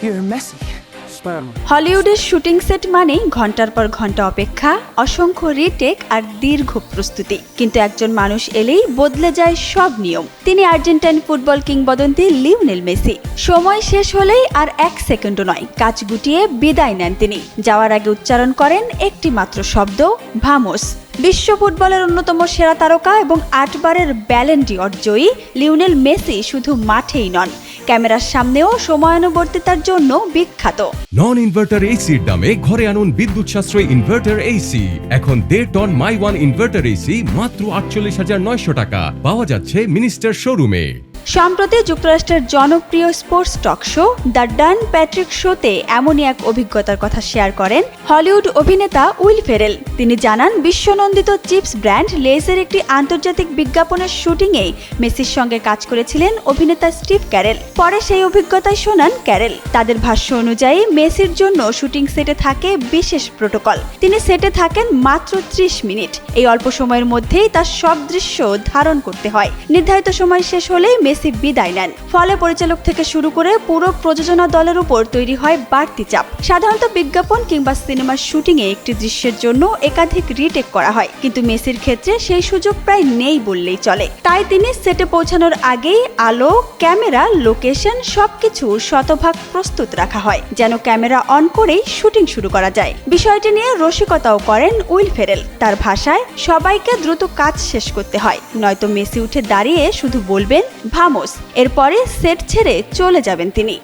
You're messy. হলিউডের shooting set মানেই ঘন্টার পর ঘন্টা অপেক্ষা, অসংখ্য রিটেক আর দীর্ঘ প্রস্তুতি। কিন্তু একজন মানুষ এলেই বদলে যায় সব নিয়ম। তিনি আর্জেন্টাইন ফুটবল কিংবদন্তি লিওনেল মেসি। সময় শেষ হলেই আর এক সেকেন্ডও নয়, কাজ গুটিয়ে বিদায় নেন তিনি। যাওয়ার আগে উচ্চারণ করেন একটি মাত্র শব্দ, ভামোস। বিশ্ব ফুটবলের অন্যতম সেরা তারকা এবং 8 বারের ব্যালন ডি'অর জয়ী লিওনেল মেসি শুধু মাঠেই নন, ক্যামেরার সামনেও সময়ানুবর্তিতার জন্য বিখ্যাত। নন ইনভার্টার এসির দামে ঘরে আনুন বিদ্যুৎ সাশ্রয়ী ইনভার্টার এসি। এখন 1.5 ton my one inverter AC মাত্র 48,900 টাকা পাওয়া যাচ্ছে মিনিস্টার শোরুমে। সম্প্রতি যুক্তরাষ্ট্রের জনপ্রিয় sports talk show the done Patrick শোতে এমনই এক অভিজ্ঞতার কথা শেয়ার করেন হলিউড অভিনেতা উইল ফেরেল। তিনি জানান, বিশ্বনন্দিত চিপস ব্র্যান্ড লেজের একটি আন্তর্জাতিক বিজ্ঞাপনের শুটিংয়ে মেসির সঙ্গে কাজ করেছিলেন অভিনেতা স্টিভ ক্যারেল। পরে সেই অভিজ্ঞতাই শোনান ক্যারেল। তাদের ভাষ্য অনুযায়ী মেসির জন্য শুটিং সেটে থাকে বিশেষ প্রোটোকল। তিনি সেটে থাকেন মাত্র 30 মিনিট। এই অল্প সময়ের মধ্যেই তার সব দৃশ্য ধারণ করতে হয়। নির্ধারিত সময় শেষ হলেই মেসি বিদায় নেন। ফলে পরিচালক থেকে শুরু করে পুরো প্রযোজনা দলের উপর তৈরি হয় বাড়তি চাপ। সাধারণত বিজ্ঞাপন কিংবা সিনেমার শুটিংয়ে একটি দৃশ্যের জন্য একাধিক রিটেক করা হয়, কিন্তু মেসির ক্ষেত্রে সেই সুযোগ প্রায় নেই বললেই চলে। তাই তিনি সেটে পৌঁছানোর আগেই আলো, ক্যামেরা, লোকেশন সবকিছু শতভাগ প্রস্তুত রাখা হয়, যেন ক্যামেরা অন করেই শুটিং শুরু করা যায়। বিষয়টি নিয়ে রসিকতাও করেন উইল ফেরেল। তার ভাষায়, সবাইকে দ্রুত কাজ শেষ করতে হয়, নয়তো মেসি উঠে দাঁড়িয়ে শুধু বলবেন ভামোস, এরপরে সেট ছেড়ে চলে যাবেন তিনি।